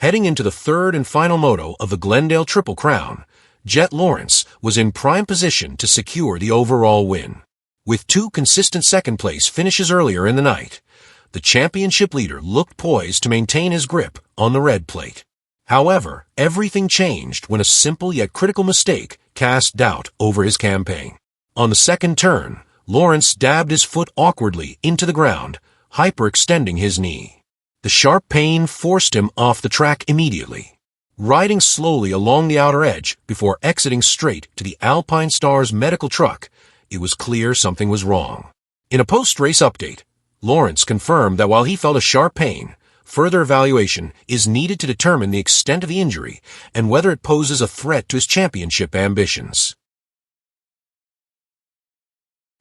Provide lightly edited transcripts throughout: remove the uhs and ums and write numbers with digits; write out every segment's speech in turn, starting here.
Heading into the third and final moto of the Glendale Triple Crown, Jett Lawrence was in prime position to secure the overall win. With 2 consistent second-place finishes earlier in the night, the championship leader looked poised to maintain his grip on the red plate. However, everything changed when a simple yet critical mistake cast doubt over his campaign. On the second turn, Lawrence dabbed his foot awkwardly into the ground, hyperextending his knee. The sharp pain forced him off the track immediately. Riding slowly along the outer edge before exiting straight to the Alpine Stars medical truck, it was clear something was wrong. In a post-race update, Lawrence confirmed that while he felt a sharp pain, further evaluation is needed to determine the extent of the injury and whether it poses a threat to his championship ambitions.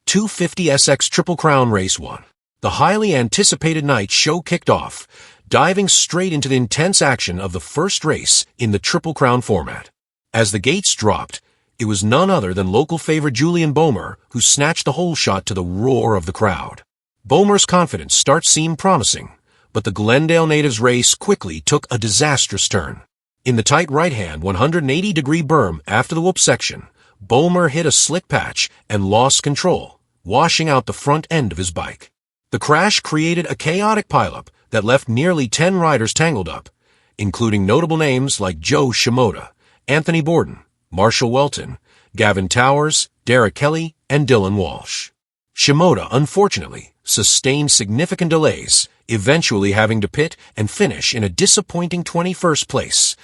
250SX Triple Crown Race 1. The highly anticipated night show kicked off, diving straight into the intense action of the first race in the Triple Crown format. As the gates dropped, it was none other than local favorite Julian Boehmer who snatched the hole shot to the roar of the crowd. Boehmer's confident start seemed promising, but the Glendale native's race quickly took a disastrous turn. In the tight right-hand 180-degree berm after the whoop section, Boehmer hit a slick patch and lost control, washing out the front end of his bike. The crash created a chaotic pileup that left nearly 10 riders tangled up, including notable names like Joe Shimoda, Anthony Borden, Marshall Welton, Gavin Towers, Derek Kelly, and Dylan Walsh. Shimoda, unfortunately, sustained significant delays, eventually having to pit and finish in a disappointing 21st place,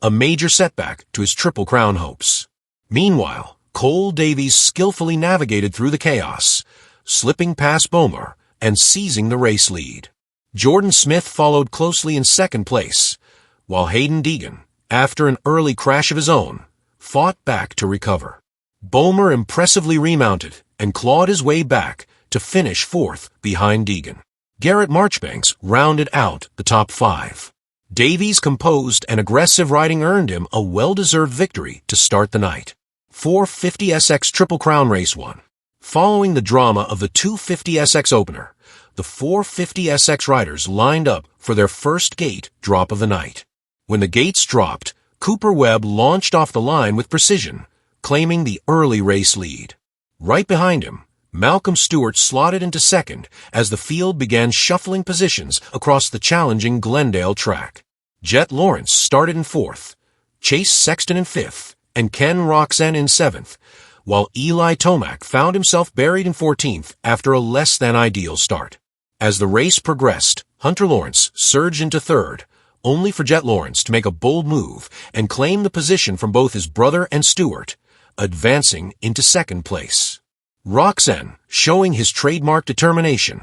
a major setback to his Triple Crown hopes. Meanwhile, Cole Davies skillfully navigated through the chaos, slipping past Boehmer and seizing the race lead. Jordan Smith followed closely in second place, while Hayden Deegan, after an early crash of his own, fought back to recover. Boehmer impressively remounted and clawed his way back to finish fourth behind Deegan. Garrett Marchbanks rounded out the top 5. Davies' composed and aggressive riding earned him a well-deserved victory to start the night. 450SX Triple Crown Race 1. Following the drama of the 250SX opener, the 450SX riders lined up for their first gate drop of the night. When the gates dropped, Cooper Webb launched off the line with precision, claiming the early race lead. Right behind him, Malcolm Stewart slotted into second as the field began shuffling positions across the challenging Glendale track. Jett Lawrence started in fourth, Chase Sexton in fifth, and Ken Roczen in seventh, while Eli Tomac found himself buried in 14th after a less-than-ideal start. As the race progressed, Hunter Lawrence surged into third, only for Jett Lawrence to make a bold move and claim the position from both his brother and Stewart, advancing into second place. Roczen, showing his trademark determination,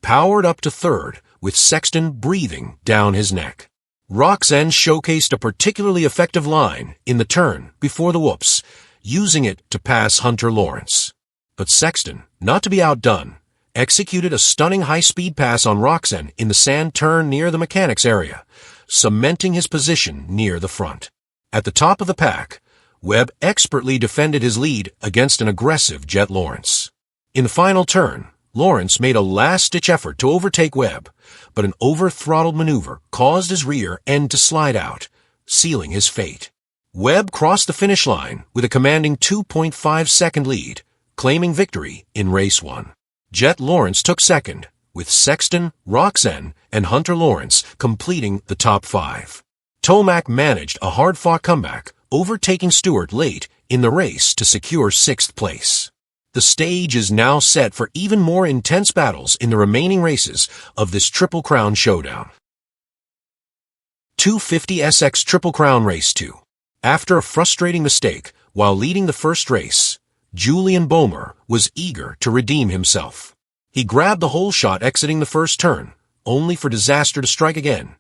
powered up to third, with Sexton breathing down his neck. Roczen showcased a particularly effective line in the turn before the whoops, using it to pass Hunter Lawrence. But Sexton, not to be outdone, executed a stunning high-speed pass on Roczen in the sand turn near the mechanics area, cementing his position near the front. At the top of the pack, Webb expertly defended his lead against an aggressive Jett Lawrence. In the final turn, Lawrence made a last-ditch effort to overtake Webb, but an over-throttled maneuver caused his rear end to slide out, sealing his fate. Webb crossed the finish line with a commanding 2.5-second lead, claiming victory in Race 1. Jett Lawrence took second, with Sexton, Roczen, and Hunter Lawrence completing the top 5. Tomac managed a hard-fought comeback, overtaking Stewart late in the race to secure 6th place. The stage is now set for even more intense battles in the remaining races of this Triple Crown showdown. 250SX Triple Crown Race 2. After a frustrating mistake while leading the first race, Julian Boehmer was eager to redeem himself. He grabbed the hole shot exiting the first turn, only for disaster to strike again.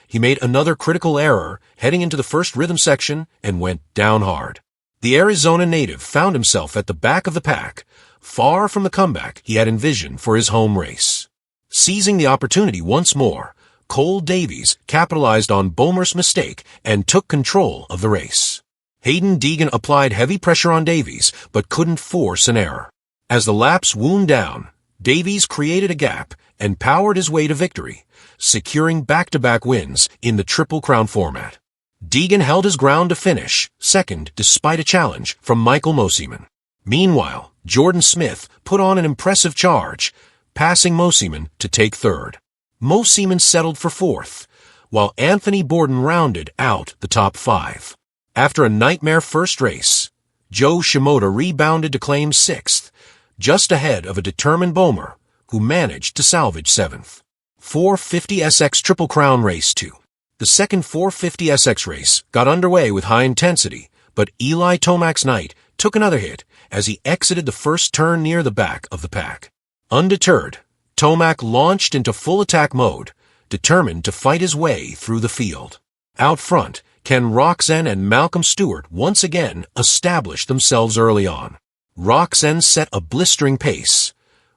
He made another critical error heading into the first rhythm section and went down hard. The Arizona native found himself at the back of the pack, far from the comeback he had envisioned for his home race. Seizing the opportunity once more, Cole Davies capitalized on Boehmer's mistake and took control of the race. Hayden Deegan applied heavy pressure on Davies, but couldn't force an error. As the laps wound down, Davies created a gap and powered his way to victory, securing back-to-back wins in the Triple Crown format. Deegan held his ground to finish second despite a challenge from Michael Mosiman. Meanwhile, Jordan Smith put on an impressive charge, passing Mosiman to take third. Mosiman settled for fourth, while Anthony Borden rounded out the top five. After a nightmare first race, Joe Shimoda rebounded to claim sixth, just ahead of a determined Bomer, who managed to salvage seventh. 450SX Triple Crown Race 2. The second 450SX race got underway with high intensity, but Eli Tomac's night took another hit as he exited the first turn near the back of the pack. Undeterred, Tomac launched into full attack mode, determined to fight his way through the field. Out front, Ken Roczen and Malcolm Stewart once again established themselves early on. Roczen set a blistering pace,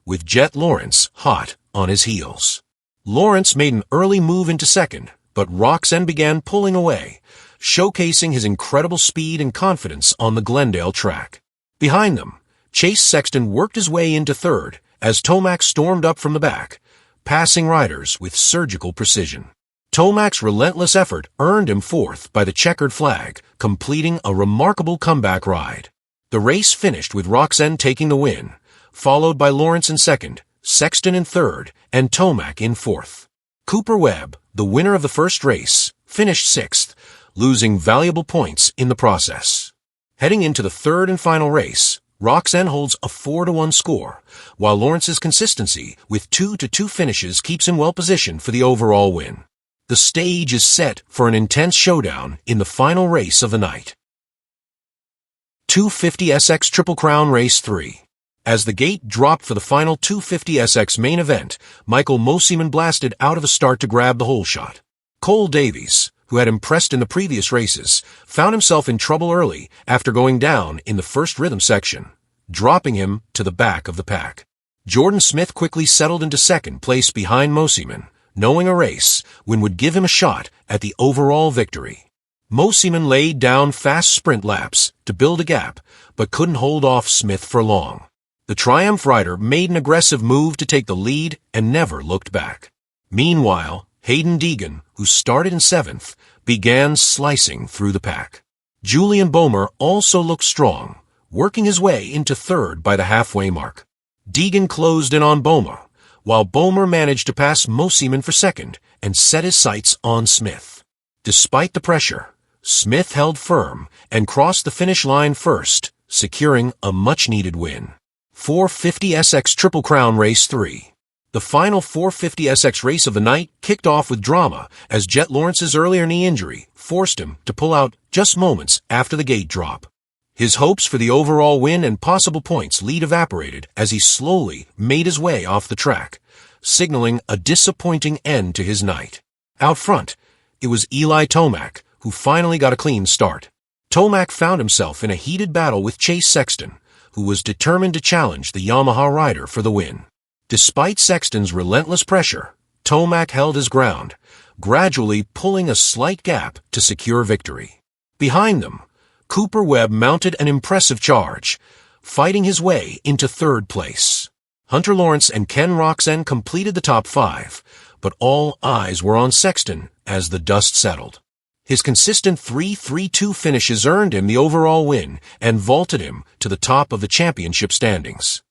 with Jett Lawrence hot on his heels. Lawrence made an early move into second, but Roczen began pulling away, showcasing his incredible speed and confidence on the Glendale track. Behind them, Chase Sexton worked his way into third as Tomac stormed up from the back, passing riders with surgical precision. Tomac's relentless effort earned him fourth by the checkered flag, completing a remarkable comeback ride. The race finished with Roczen taking the win, followed by Lawrence in second, Sexton in third, and Tomac in fourth. Cooper Webb, the winner of the first race, finished sixth, losing valuable points in the process. Heading into the third and final race, Roczen holds a 4-1 score, while Lawrence's consistency with 2-2 finishes keeps him well positioned for the overall win. The stage is set for an intense showdown in the final race of the night. 250SX Triple Crown Race 3. As the gate dropped for the final 250SX main event, Michael Mosiman blasted out of the start to grab the hole shot. Cole Davies, who had impressed in the previous races, found himself in trouble early after going down in the first rhythm section, dropping him to the back of the pack. Jordan Smith quickly settled into second place behind Mosiman, knowing a race win would give him a shot at the overall victory. Mosiman laid down fast sprint laps to build a gap, but couldn't hold off Smith for long. The Triumph rider made an aggressive move to take the lead and never looked back. Meanwhile, Hayden Deegan, who started in seventh, began slicing through the pack. Julian Bomer also looked strong, working his way into third by the halfway mark. Deegan closed in on Bomer, while Bomer managed to pass Mosiman for second and set his sights on Smith. Despite the pressure, Smith held firm and crossed the finish line first, securing a much-needed win. 450SX Triple Crown Race 3. The final 450SX race of the night kicked off with drama as Jett Lawrence's earlier knee injury forced him to pull out just moments after the gate drop. His hopes for the overall win and possible points lead evaporated as he slowly made his way off the track, signaling a disappointing end to his night. Out front, it was Eli Tomac who finally got a clean start. Tomac found himself in a heated battle with Chase Sexton, who was determined to challenge the Yamaha rider for the win. Despite Sexton's relentless pressure, Tomac held his ground, gradually pulling a slight gap to secure victory. Behind them, Cooper Webb mounted an impressive charge, fighting his way into third place. Hunter Lawrence and Ken Roczen completed the top five, but all eyes were on Sexton as the dust settled. His consistent 3-3-2 finishes earned him the overall win and vaulted him to the top of the championship standings.